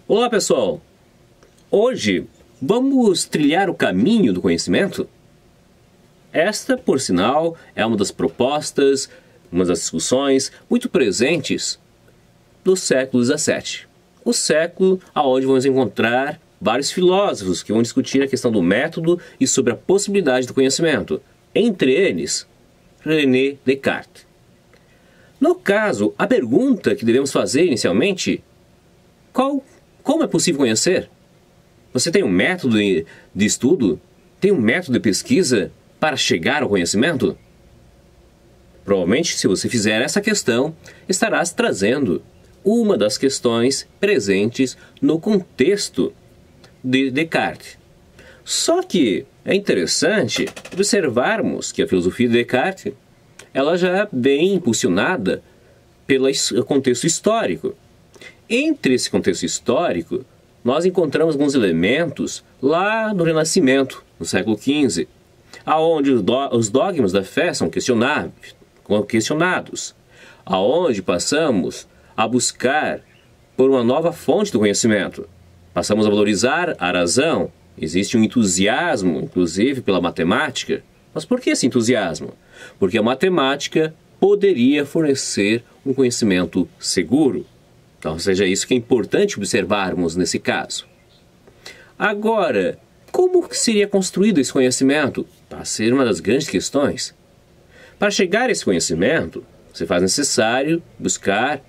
Olá pessoal, hoje vamos trilhar o caminho do conhecimento? Esta, por sinal, é uma das propostas, uma das discussões muito presentes do século XVII. O século onde vamos encontrar vários filósofos que vão discutir a questão do método e sobre a possibilidade do conhecimento. Entre eles, René Descartes. No caso, a pergunta que devemos fazer inicialmente: como é possível conhecer? Você tem um método de estudo? Tem um método de pesquisa para chegar ao conhecimento? Provavelmente, se você fizer essa questão, estarás trazendo uma das questões presentes no contexto de Descartes. Só que é interessante observarmos que a filosofia de Descartes ela já vem impulsionada pelo contexto histórico. Entre esse contexto histórico, nós encontramos alguns elementos lá no Renascimento, no século XV, aonde os dogmas da fé são questionados, aonde passamos a buscar por uma nova fonte do conhecimento. Passamos a valorizar a razão. Existe um entusiasmo, inclusive, pela matemática. Mas por que esse entusiasmo? Porque a matemática poderia fornecer um conhecimento seguro. Então, seja isso que é importante observarmos nesse caso. Agora, como seria construído esse conhecimento? Vai ser uma das grandes questões. Para chegar a esse conhecimento, você faz necessário buscar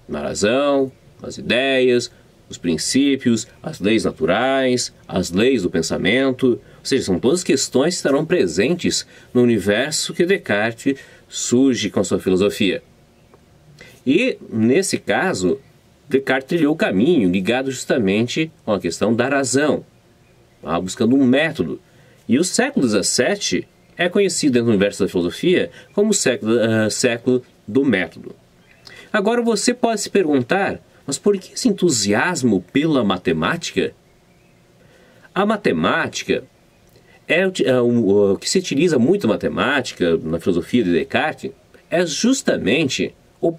na razão, as ideias, os princípios, as leis naturais, as leis do pensamento. Ou seja, são todas questões que estarão presentes no universo que Descartes surge com a sua filosofia. E, nesse caso, Descartes trilhou o caminho ligado justamente com a questão da razão, buscando um método. E o século XVII é conhecido dentro do universo da filosofia como o século do método. Agora você pode se perguntar, mas por que esse entusiasmo pela matemática? A matemática o que se utiliza muito a matemática na filosofia de Descartes é justamente o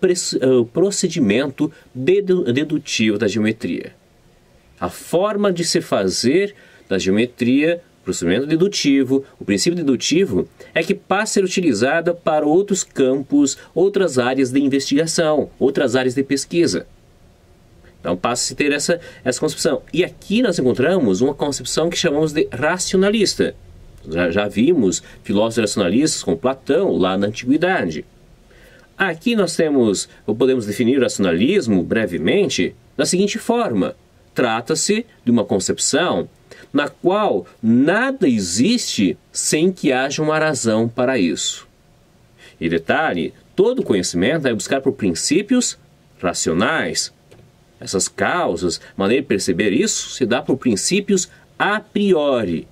procedimento dedutivo da geometria. A forma de se fazer da geometria, o procedimento dedutivo, o princípio dedutivo, é que passa a ser utilizada para outros campos, outras áreas de investigação, outras áreas de pesquisa. Então passa a se ter essa concepção. E aqui nós encontramos uma concepção que chamamos de racionalista. Já vimos filósofos racionalistas como Platão lá na Antiguidade. Aqui nós podemos definir o racionalismo brevemente da seguinte forma: trata-se de uma concepção na qual nada existe sem que haja uma razão para isso. E detalhe, todo conhecimento é buscar por princípios racionais. Essas causas, maneira de perceber isso, se dá por princípios a priori.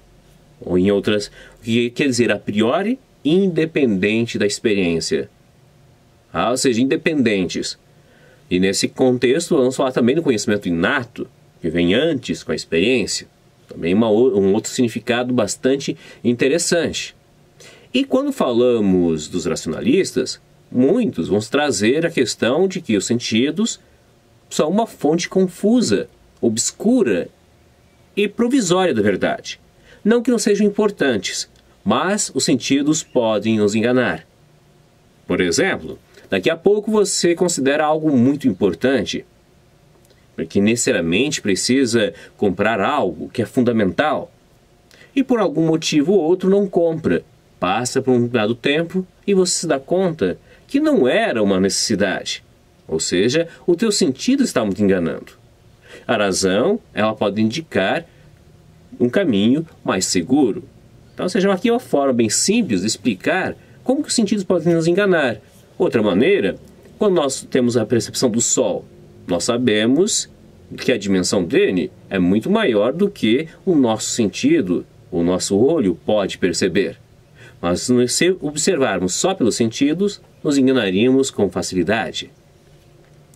Ou em outras, o que quer dizer a priori? Independente da experiência. Ou seja, independentes. E nesse contexto vamos falar também do conhecimento inato, que vem antes com a experiência. Também um outro significado bastante interessante. E quando falamos dos racionalistas, muitos vão trazer a questão de que os sentidos são uma fonte confusa, obscura e provisória da verdade. Não que não sejam importantes, mas os sentidos podem nos enganar. Por exemplo, daqui a pouco você considera algo muito importante, porque necessariamente precisa comprar algo que é fundamental, e por algum motivo ou outro não compra. Passa por um dado tempo e você se dá conta que não era uma necessidade. Ou seja, o teu sentido está muito enganando. A razão, ela pode indicar um caminho mais seguro. Então, seja, aqui é uma forma bem simples de explicar como que os sentidos podem nos enganar. Outra maneira, quando nós temos a percepção do Sol, nós sabemos que a dimensão dele é muito maior do que o nosso sentido, o nosso olho pode perceber. Mas se observarmos só pelos sentidos, nos enganaríamos com facilidade.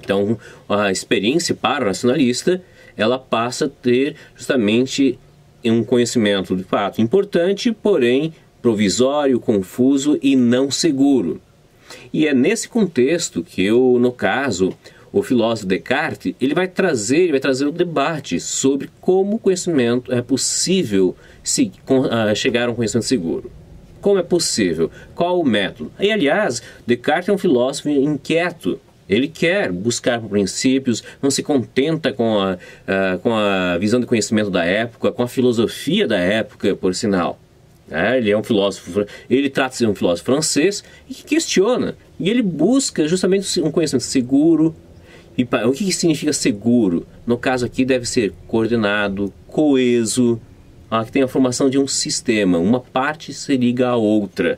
Então, a experiência para o racionalista, ela passa a ter justamente um conhecimento de fato importante, porém provisório, confuso e não seguro. E é nesse contexto que no caso, o filósofo Descartes, ele vai trazer um debate sobre como o conhecimento é possível chegar a um conhecimento seguro. Como é possível? Qual o método? E, aliás, Descartes é um filósofo inquieto. Ele quer buscar princípios, não se contenta com a visão de conhecimento da época, com a filosofia da época, por sinal. Ele é um filósofo, ele trata de ser um filósofo francês e que questiona. E ele busca justamente um conhecimento seguro. E o que significa seguro? No caso aqui deve ser coordenado, coeso, que tem a formação de um sistema. Uma parte se liga à outra.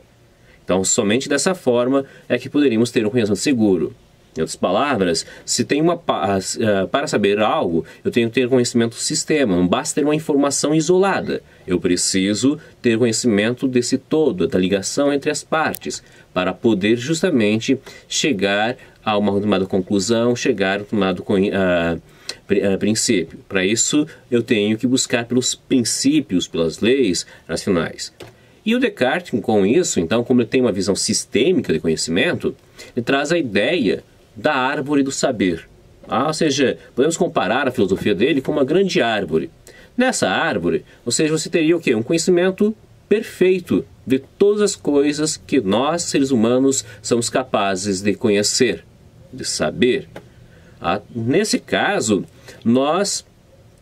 Então, somente dessa forma é que poderíamos ter um conhecimento seguro. Em outras palavras, se tem para saber algo, eu tenho que ter conhecimento do sistema, não basta ter uma informação isolada. Eu preciso ter conhecimento desse todo, da ligação entre as partes, para poder justamente chegar a uma determinada conclusão, chegar a um determinado princípio. Para isso, eu tenho que buscar pelos princípios, pelas leis racionais. E o Descartes, com isso, então, como ele tem uma visão sistêmica de conhecimento, ele traz a ideia da árvore do saber. Ou seja, podemos comparar a filosofia dele com uma grande árvore. Nessa árvore, ou seja, você teria o quê? Um conhecimento perfeito de todas as coisas que nós, seres humanos, somos capazes de conhecer, de saber. Nesse caso, nós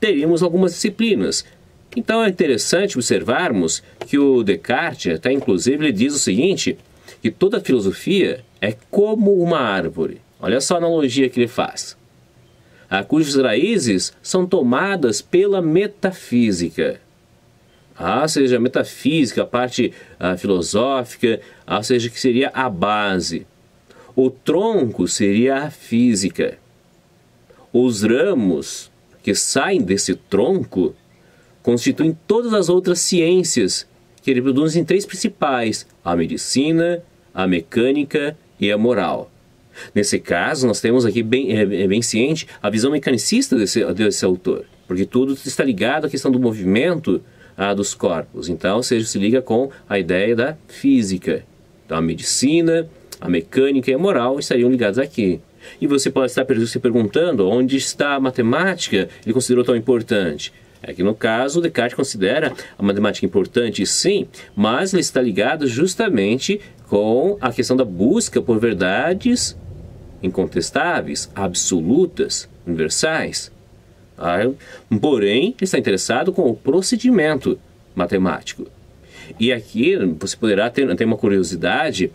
teríamos algumas disciplinas. Então é interessante observarmos que o Descartes, até inclusive, ele diz o seguinte, que toda filosofia é como uma árvore. Olha só a analogia que ele faz. Cujas raízes são tomadas pela metafísica. Ou seja, a metafísica, a parte filosófica, ou seja, que seria a base. O tronco seria a física. Os ramos que saem desse tronco constituem todas as outras ciências que ele produz em três principais: a medicina, a mecânica e a moral. Nesse caso, nós temos aqui bem ciente a visão mecanicista desse autor, porque tudo está ligado à questão do movimento dos corpos. Então, ou seja, se liga com a ideia da física. Então, a medicina, a mecânica e a moral estariam ligados aqui. E você pode estar se perguntando onde está a matemática ele considerou tão importante. É que no caso, Descartes considera a matemática importante, sim, mas ele está ligado justamente com a questão da busca por verdades incontestáveis, absolutas, universais. Porém, ele está interessado com o procedimento matemático. E aqui você poderá ter uma curiosidade,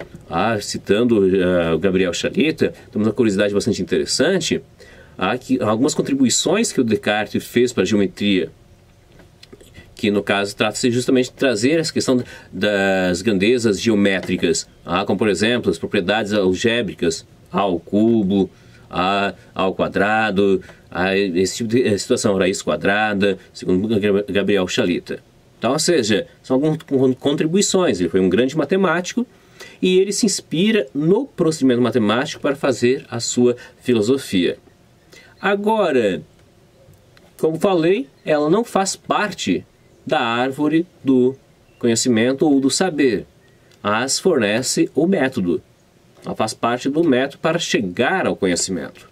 citando o Gabriel Chalita, temos uma curiosidade bastante interessante, que algumas contribuições que o Descartes fez para a geometria, que no caso trata-se justamente de trazer essa questão das grandezas geométricas, como por exemplo as propriedades algébricas ao cubo, ao quadrado, esse tipo de situação, raiz quadrada, segundo Gabriel Chalita. Então, ou seja, são algumas contribuições. Ele foi um grande matemático e ele se inspira no procedimento matemático para fazer a sua filosofia. Agora, como falei, ela não faz parte da árvore do conhecimento ou do saber, mas fornece o método. Ela faz parte do método para chegar ao conhecimento.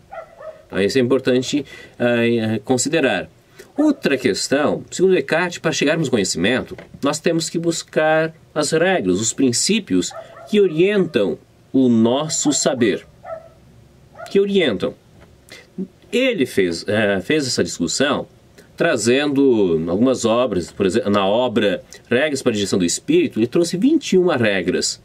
Então, isso é importante considerar. Outra questão, segundo Descartes, para chegarmos ao conhecimento, nós temos que buscar as regras, os princípios que orientam o nosso saber. Que orientam. Ele fez essa discussão trazendo algumas obras, por exemplo, na obra Regras para a Digestão do Espírito, ele trouxe 21 regras.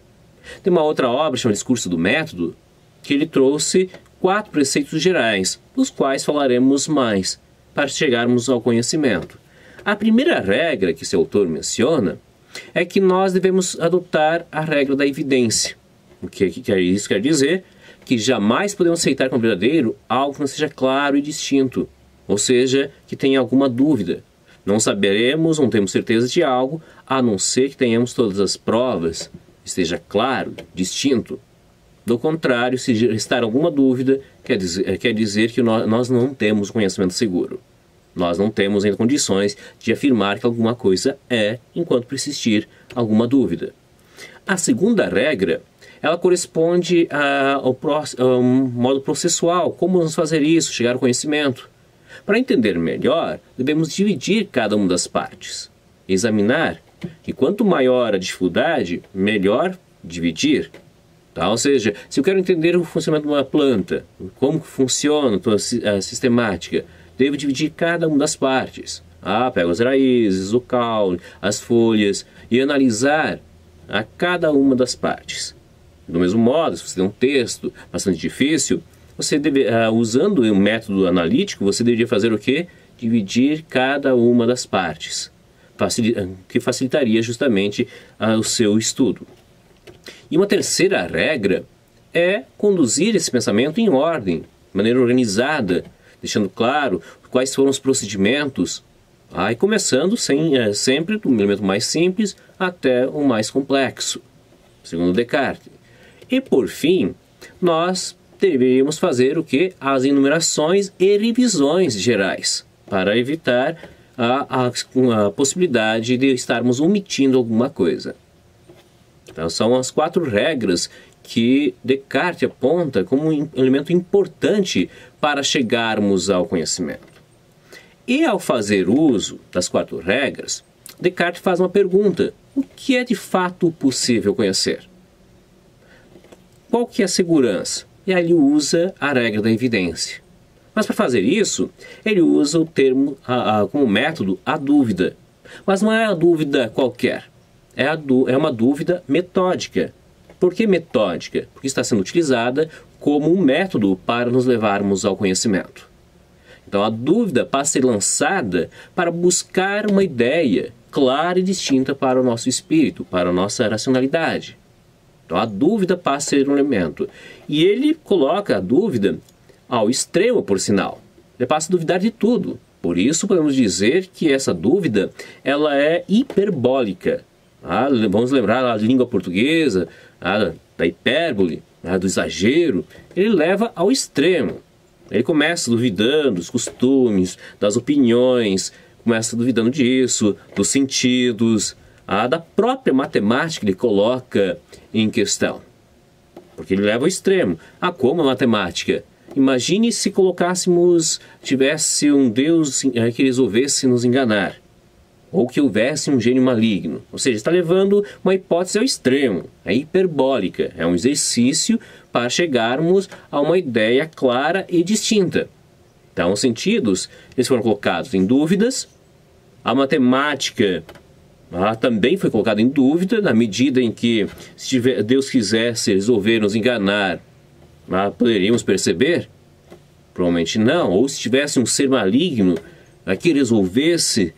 Tem uma outra obra, chamada Discurso do Método, que ele trouxe 4 preceitos gerais, dos quais falaremos mais, para chegarmos ao conhecimento. A primeira regra que esse autor menciona é que nós devemos adotar a regra da evidência. O que isso quer dizer? Que jamais podemos aceitar como verdadeiro algo que não seja claro e distinto, ou seja, que tenha alguma dúvida. Não saberemos, não temos certeza de algo, a não ser que tenhamos todas as provas, esteja claro, distinto. Do contrário, se restar alguma dúvida, quer dizer que nós não temos conhecimento seguro. Nós não temos ainda condições de afirmar que alguma coisa é, enquanto persistir alguma dúvida. A segunda regra ela corresponde ao modo processual, como vamos fazer isso, chegar ao conhecimento. Para entender melhor, devemos dividir cada uma das partes, examinar, e quanto maior a dificuldade, melhor dividir. Tá? Ou seja, se eu quero entender o funcionamento de uma planta, como funciona a sistemática, devo dividir cada uma das partes. Pego as raízes, o caule, as folhas e analisar a cada uma das partes. Do mesmo modo, se você tem um texto bastante difícil, você usando o método analítico, você deveria fazer o quê? Dividir cada uma das partes, que facilitaria justamente o seu estudo. E uma terceira regra é conduzir esse pensamento em ordem, de maneira organizada, deixando claro quais foram os procedimentos, e começando sempre do elemento mais simples até o mais complexo, segundo Descartes. E por fim, nós deveríamos fazer o que? As enumerações e revisões gerais, para evitar a possibilidade de estarmos omitindo alguma coisa. Então são as 4 regras que Descartes aponta como um elemento importante para chegarmos ao conhecimento. E ao fazer uso das 4 regras, Descartes faz uma pergunta: o que é de fato possível conhecer? Qual que é a segurança? E aí ele usa a regra da evidência. Mas para fazer isso, ele usa o termo como método a dúvida. Mas não é a dúvida qualquer, é uma dúvida metódica. Por que metódica? Porque está sendo utilizada como um método para nos levarmos ao conhecimento. Então a dúvida passa a ser lançada para buscar uma ideia clara e distinta para o nosso espírito, para a nossa racionalidade. Então a dúvida passa a ser um elemento. E ele coloca a dúvida ao extremo, por sinal. Ele passa a duvidar de tudo. Por isso podemos dizer que essa dúvida ela é hiperbólica. Vamos lembrar a língua portuguesa, da hipérbole, do exagero. Ele leva ao extremo. Ele começa duvidando dos costumes, das opiniões, começa duvidando disso, dos sentidos, da própria matemática que ele coloca em questão. Porque ele leva ao extremo. Como a matemática? Imagine se tivesse um Deus que resolvesse nos enganar. Ou que houvesse um gênio maligno. Ou seja, está levando uma hipótese ao extremo. É hiperbólica. É um exercício para chegarmos a uma ideia clara e distinta. Então, os sentidos eles foram colocados em dúvidas. A matemática também foi colocada em dúvida, na medida em que, se Deus quisesse resolver nos enganar, poderíamos perceber? Provavelmente não. Ou se tivesse um ser maligno que resolvesse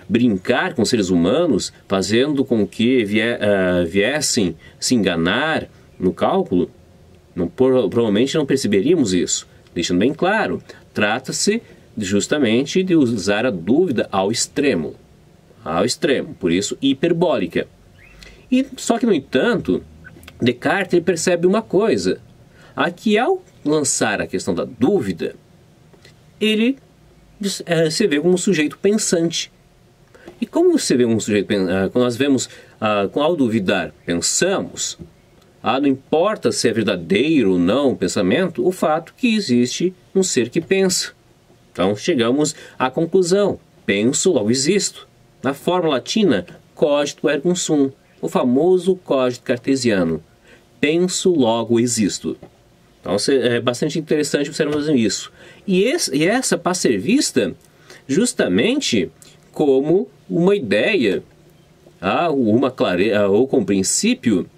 brincar com seres humanos, fazendo com que viessem se enganar no cálculo, provavelmente não perceberíamos isso. Deixando bem claro, trata-se justamente de usar a dúvida ao extremo. Por isso hiperbólica. Só que, no entanto, Descartes ele percebe uma coisa, que ao lançar a questão da dúvida, ele se vê como um sujeito pensante. E como você vê um sujeito pensante? Quando nós vemos, ao duvidar, pensamos, não importa se é verdadeiro ou não o pensamento, o fato que existe um ser que pensa. Então chegamos à conclusão: penso, logo existo. Na forma latina, cogito ergo sum, o famoso cogito cartesiano. Penso, logo existo. Então é bastante interessante observarmos isso. E essa passa a ser vista justamente como uma ideia, ou como princípio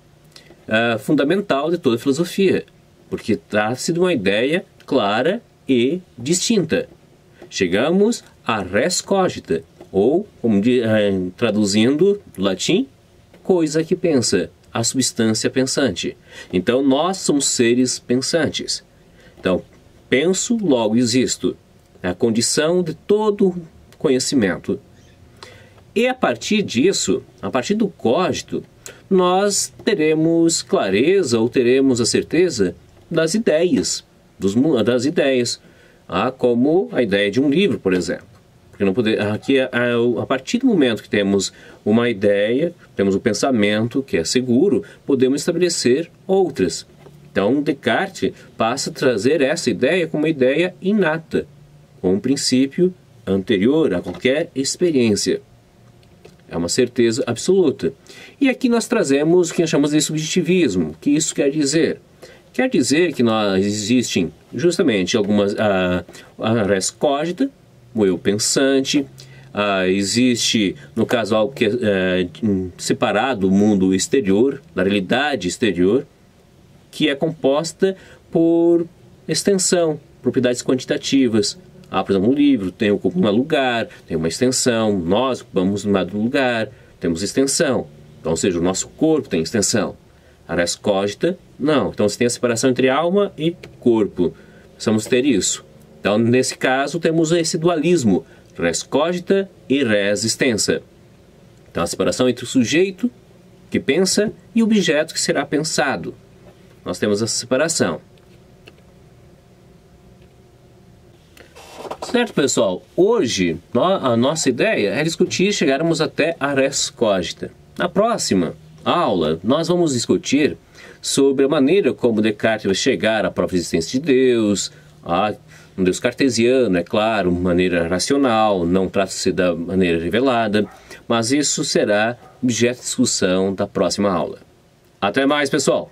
fundamental de toda a filosofia. Porque trata-se de uma ideia clara e distinta. Chegamos a res cogita, ou, traduzindo do latim, coisa que pensa, a substância pensante. Então, nós somos seres pensantes. Então, penso, logo existo. É a condição de todo conhecimento. E a partir disso, a partir do cogito, nós teremos clareza ou teremos a certeza das ideias, como a ideia de um livro, por exemplo. Porque não poder, aqui, a partir do momento que temos uma ideia, temos um pensamento que é seguro, podemos estabelecer outras. Então, Descartes passa a trazer essa ideia como uma ideia inata, como um princípio anterior a qualquer experiência. É uma certeza absoluta. E aqui nós trazemos o que nós chamamos de subjetivismo. O que isso quer dizer? Quer dizer que existem justamente algumas... a res cogita, o eu pensante, existe, no caso, algo que é separado do mundo exterior, da realidade exterior, que é composta por extensão, propriedades quantitativas. Por exemplo, um livro tem um lugar, tem uma extensão, nós ocupamos um lugar, temos extensão. Então, ou seja, o nosso corpo tem extensão. A res cogita, não. Então, você tem a separação entre alma e corpo. Precisamos ter isso. Então, nesse caso, temos esse dualismo, res cogita e res extensa. Então, a separação entre o sujeito, que pensa, e o objeto que será pensado. Nós temos essa separação. Certo, pessoal? Hoje, a nossa ideia é discutir e chegarmos até a res cogita. Na próxima aula, nós vamos discutir sobre a maneira como Descartes vai chegar à própria existência de Deus, um Deus cartesiano, é claro, maneira racional, não trata-se da maneira revelada, mas isso será objeto de discussão da próxima aula. Até mais, pessoal!